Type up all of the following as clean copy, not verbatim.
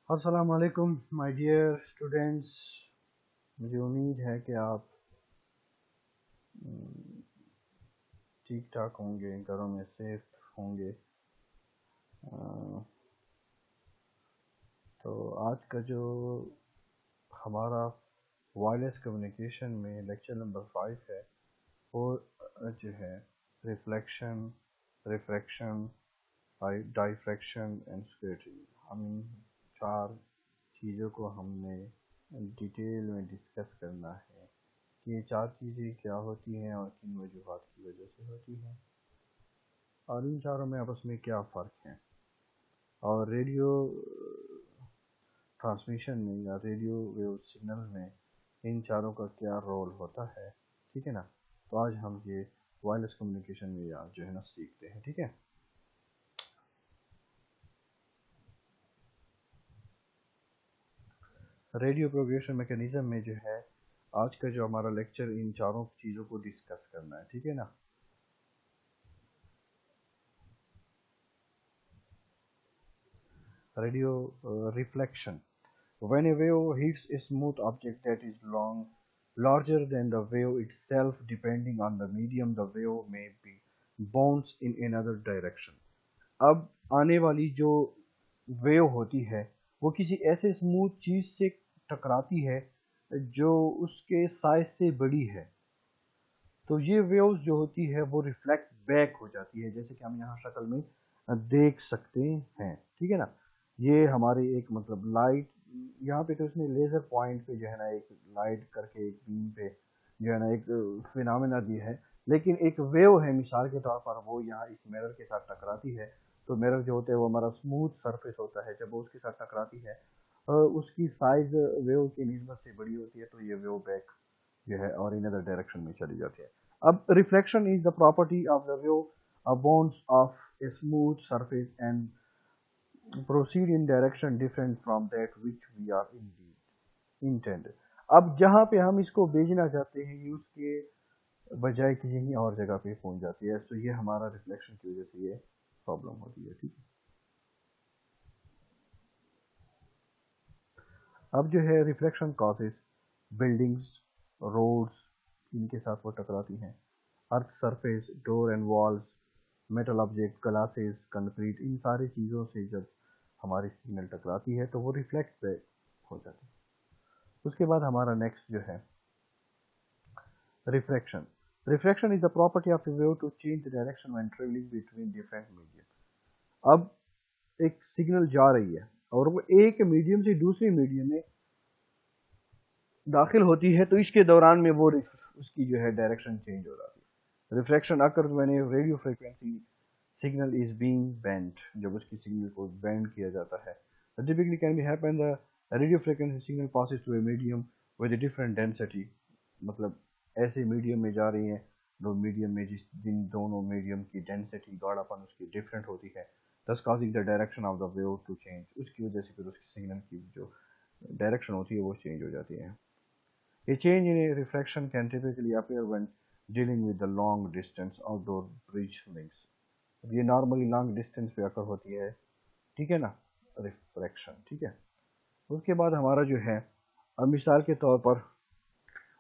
अस्सलाम वालेकुम my dear students. मुझे उम्मीद है कि आप ठीक ठाक होंगे, घरों में सेफ होंगे। तो आज का जो हमारा वायरलेस कम्युनिकेशन में लेक्चर नंबर 5 है वो जो है reflection, refraction, diffraction and scattering. हम इन चार चीज़ों को हमने डिटेल में डिस्कस करना है कि ये चार चीज़ें क्या होती हैं और किन वजूहात की वजह से होती हैं और इन चारों में आपस में क्या फ़र्क है, और रेडियो ट्रांसमिशन में या रेडियो वेव सिग्नल में इन चारों का क्या रोल होता है। ठीक है ना। तो आज हम ये वायरलेस कम्युनिकेशन में या जो है ना सीखते हैं। ठीक है। रेडियो प्रोपगेशन मैकेनिज्म में जो है आज का जो हमारा लेक्चर इन चारों चीज़ों को डिस्कस करना है। ठीक है ना। Radio reflection, when a wave hits a smooth object that is larger than the wave itself, depending on the medium, the wave may be bounce in another direction. अब आने वाली जो वेव होती है वो किसी ऐसे स्मूथ चीज़ से टकराती है जो उसके साइज से बड़ी है, तो ये वेव्स जो होती है वो रिफ्लेक्ट बैक हो जाती है, जैसे कि हम यहाँ शक्ल में देख सकते हैं। ठीक है ना। ये हमारी एक मतलब लाइट, यहाँ पे तो इसने लेज़र पॉइंट पे जो है ना एक लाइट करके एक बीम पे जो है ना एक फिनोमेना दी है, लेकिन एक वेव है मिसाल के तौर पर, वो यहाँ इस मिरर के साथ टकराती है। तो मिरर जो होता है वो हमारा स्मूथ सरफेस होता है, जब वो उसके साथ टकराती है उसकी साइज वेव की निस्बत से बड़ी होती है, तो ये वेव बैक जो है और इन अदर डायरेक्शन में चली जाती है। अब reflection is the property of the wave bounce off a smooth surface and proceed in direction different from that which we are indeed intended। अब जहाँ पे हम इसको भेजना चाहते हैं ये उसके बजाय किसी और जगह पे पहुंच जाती है, तो ये हमारा रिफ्लेक्शन की वजह से ये प्रॉब्लम होती है। ठीक है। अब जो है रिफ्लेक्शन कॉजेज बिल्डिंग्स, रोड्स, इनके साथ वो टकराती हैं, earth surface, door and walls, metal object, glasses, concrete, इन सारी चीज़ों से जब हमारी सिग्नल टकराती है तो वो रिफ्लेक्ट बैक हो जाती है। उसके बाद हमारा नेक्स्ट जो है refraction. Refraction is the property of a wave to change the direction when travelling between different medium. अब एक सिग्नल जा रही है और वो एक मीडियम से दूसरे मीडियम में दाखिल होती है, तो इसके दौरान में वो उसकी जो है डायरेक्शन चेंज हो जाती है। Refraction occurs when a radio frequency signal is being bent, जब उसकी सिग्नल को बेंड किया जाता है। Typically can be happen the radio frequency signal passes through a medium with a different density, मतलब ऐसे मीडियम में जा रही है, दो मीडियम में जिन दोनों मीडियम की डेंसिटी गाढ़ापन उसकी डिफरेंट होती है, thus causing the direction of the wave to change। उसकी वजह से फिर उसकी सिग्नल की जो डायरेक्शन होती है वो चेंज हो जाती है। A change in a refraction can typically appear when dealing with the long distance outdoor bridge links। अब ये नॉर्मली लॉन्ग डिस्टेंस पे अकर होती है। ठीक है ना, रिफ्रैक्शन। ठीक है। उसके बाद हमारा जो है अब मिसाल के तौर पर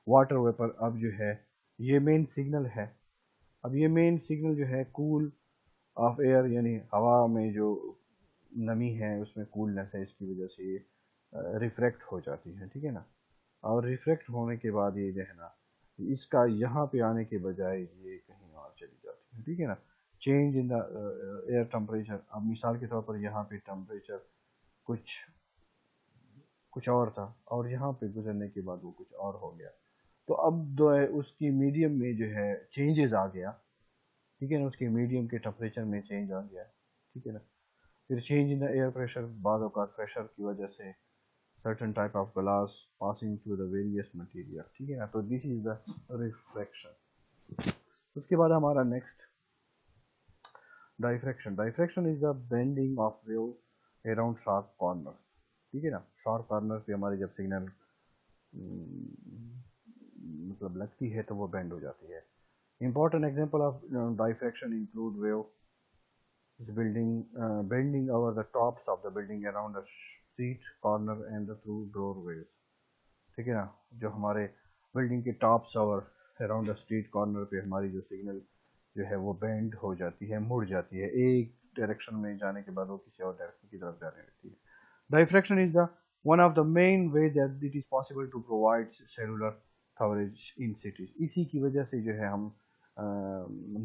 वाटर वेपर, अब जो है ये मेन सिग्नल है। अब ये मेन सिग्नल जो है कूल ऑफ एयर, यानी हवा में जो नमी है उसमें कूलनेस है, इसकी वजह से ये रिफ्रैक्ट हो जाती है। ठीक है ना। और रिफ्लेक्ट होने के बाद ये जो है ना इसका यहाँ पे आने के बजाय ये कहीं और चली जाती है। ठीक है ना। Change in the air temperature, अब मिसाल के तौर पर यहाँ पे टेम्परेचर कुछ कुछ और था और यहाँ पे गुजरने के बाद वो कुछ और हो गया, तो अब जो है उसकी मीडियम में जो है चेंजेस आ गया। ठीक है ना। उसके मीडियम के टेम्परेचर में चेंज आ गया। ठीक है ना। फिर change in the air pressure, बाद औक़ात प्रेशर की वजह से certain type of glass passing through the various material। ठीक है ना। तो दिस इज द रिफ्रैक्शन। उसके बाद हमारा next diffraction. Diffraction is the bending of wave around sharp corner. ठीक है ना। शार्प कॉर्नर पे हमारी जब सिग्नल मतलब लगती है तो वो बेंड हो जाती है। Important example of diffraction include wave is building bending over the tops of the building around the street corner and through doorways. ठीक है ना, जो हमारे बिल्डिंग के टॉप्स और अराउंड द स्ट्रीट कॉर्नर पे हमारी जो सिग्नल जो है वो बेंड हो जाती है, मुड़ जाती है, एक डायरेक्शन में जाने के बाद वो किसी और डायरेक्शन की तरफ जाने लगती है। Diffraction is the one of the main way that it is possible to provide cellular coverage in cities. इसी की वजह से जो है हम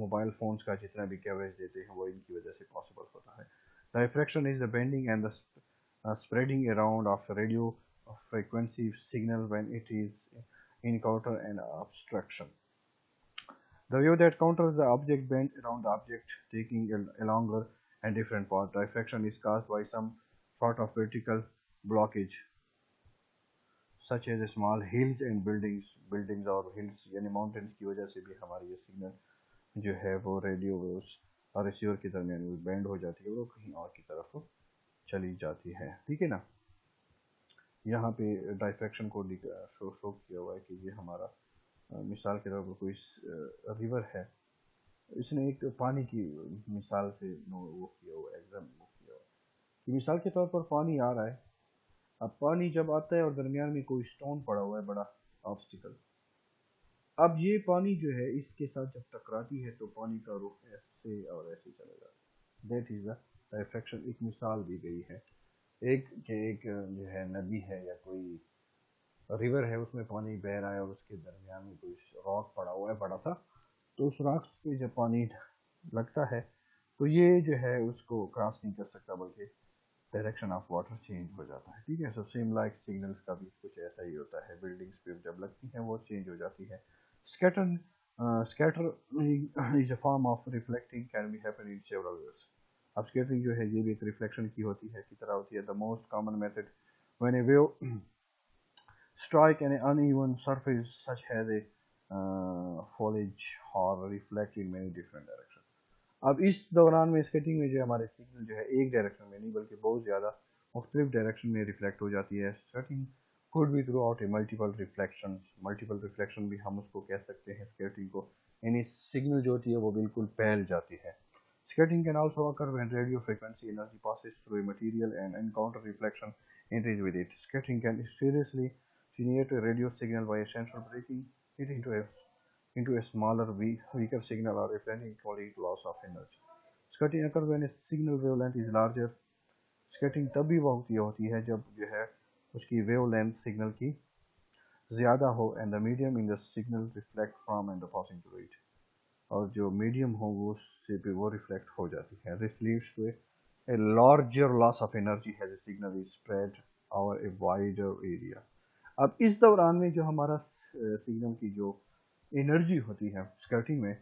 मोबाइल फोन्स का जितना भी कवरेज देते हैं वो इनकी वजह से पॉसिबल होता है। Diffraction is the bending and the spreading around of radio frequency signal when it is encounter an obstruction. The wave that counters the object bends around the object, taking a longer and different path. Diffraction is caused by some sort of vertical blockage, such as small hills and buildings और hills यानी mountains की वजह से भी हमारी ये signal जो है वो रेडियो वेव्स और रिसीवर के दरमियान बेंड हो जाती है, वो कहीं और की तरफ चली जाती है। ठीक है ना, यहाँ पे डाइफ्रैक्शन को शो किया हुआ है कि ये हमारा मिसाल के तौर पर कोई रिवर है, इसने एक पानी की मिसाल से वो किया हुआ एग्जाम किया हुआ कि मिसाल के तौर पर पानी आ रहा है। अब पानी जब आता है और दरमियान में कोई स्टोन पड़ा हुआ है, बड़ा ऑब्स्टिकल, अब ये पानी जो है इसके साथ जब टकराती है तो पानी का रुख ऐसे और ऐसे चलेगा। That is the diffraction. एक मिसाल दी गई है, एक जो है नदी है या कोई रिवर है, उसमें पानी बह रहा है और उसके दरमियान में कोई रॉक पड़ा हुआ है बड़ा सा, तो उस रॉक पे जब पानी लगता है तो ये जो है उसको क्रॉस नहीं कर सकता, बल्कि डायरेक्शन ऑफ वाटर चेंज हो जाता है। ठीक है, सो सेम लाइक सिग्नल्स का भी कुछ ऐसा ही होता है, बिल्डिंग्स पे जब लगती हैं वो चेंज हो जाती है। Scatter is a form of reflecting, can be happen in several ways. अब स्कैटरिंग जो है ये भी एक रिफ्लेक्शन की होती है, की तरह होती है। The most common method when A wave strike an uneven surface such as a foliage or reflect in many different directions. अब इस दौरान में स्केटिंग में जो हमारे सिग्नल जो है एक डायरेक्शन में नहीं बल्कि बहुत ज़्यादा मुख्तलिफ डायरेक्शन में रिफ्लेक्ट हो जाती है। Skating could be throughout a multiple reflection भी हम उसको कह सकते हैं स्केटिंग को, यानी सिग्नल जो होती है वो बिल्कुल फैल जाती है। Scattering can also occur when radio frequency energy passes through a material and encounter reflection enters with it. Scattering can seriously generate a radio signal by a sensor breaking it into a smaller, weaker signal or representing complete loss of energy. Scattering occurs when a signal wavelength is larger. Scattering तभी होती है जब जो है उसकी wavelength signal की ज़्यादा हो and the medium in the signal reflect from and the passing through it. और जो मीडियम हो वो उससे पे वो रिफ्लेक्ट हो जाती है। This leads to a larger loss of energy as the signal is spread over a wider area. अब इस दौरान में जो हमारा सिग्नल की जो एनर्जी होती है स्कैटरिंग में,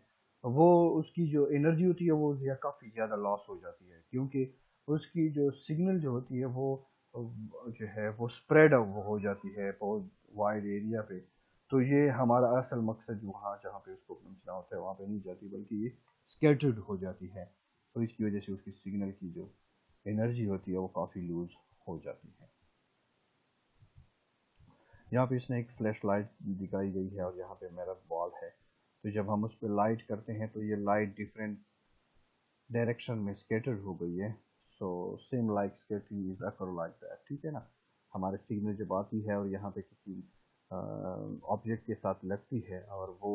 वो उसकी जो एनर्जी होती है वो काफ़ी ज़्यादा लॉस हो जाती है, क्योंकि उसकी जो सिग्नल जो होती है वो जो है वो स्प्रेड हो जाती है बहुत वाइड एरिया पे। तो ये हमारा असल मकसद वहाँ जहाँ पे उसको पहुँचना होता है वहाँ पे नहीं जाती, बल्कि ये स्कैटर्ड हो जाती है। तो इसकी वजह से उसकी सिग्नल की जो एनर्जी होती है वो काफ़ी लूज हो जाती है। यहाँ पे इसने एक फ्लैश लाइट दिखाई गई है और यहाँ पे मिरर बॉल है, तो जब हम उस पर लाइट करते हैं तो ये लाइट डिफरेंट डायरेक्शन में स्कैटर्ड हो गई है। So same like scattering is occur like that. ठीक है ना, हमारे सिग्नल जब आती है और यहाँ पे किसी ऑब्जेक्ट के साथ लगती है और वो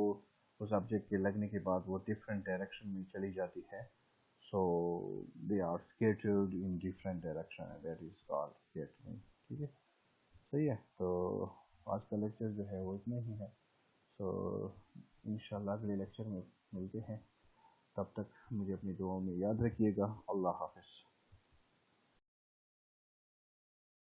उस ऑब्जेक्ट के लगने के बाद वो डिफरेंट डायरेक्शन में चली जाती है, so they are scattered in different direction, that is called scattering. ठीक है, सही है। तो आज का लेक्चर जो है वो इतना ही है। सो इंशाल्लाह अगले लेक्चर में मिलते हैं, तब तक मुझे अपनी दुआओं में याद रखिएगा। अल्लाह हाफ़िज़।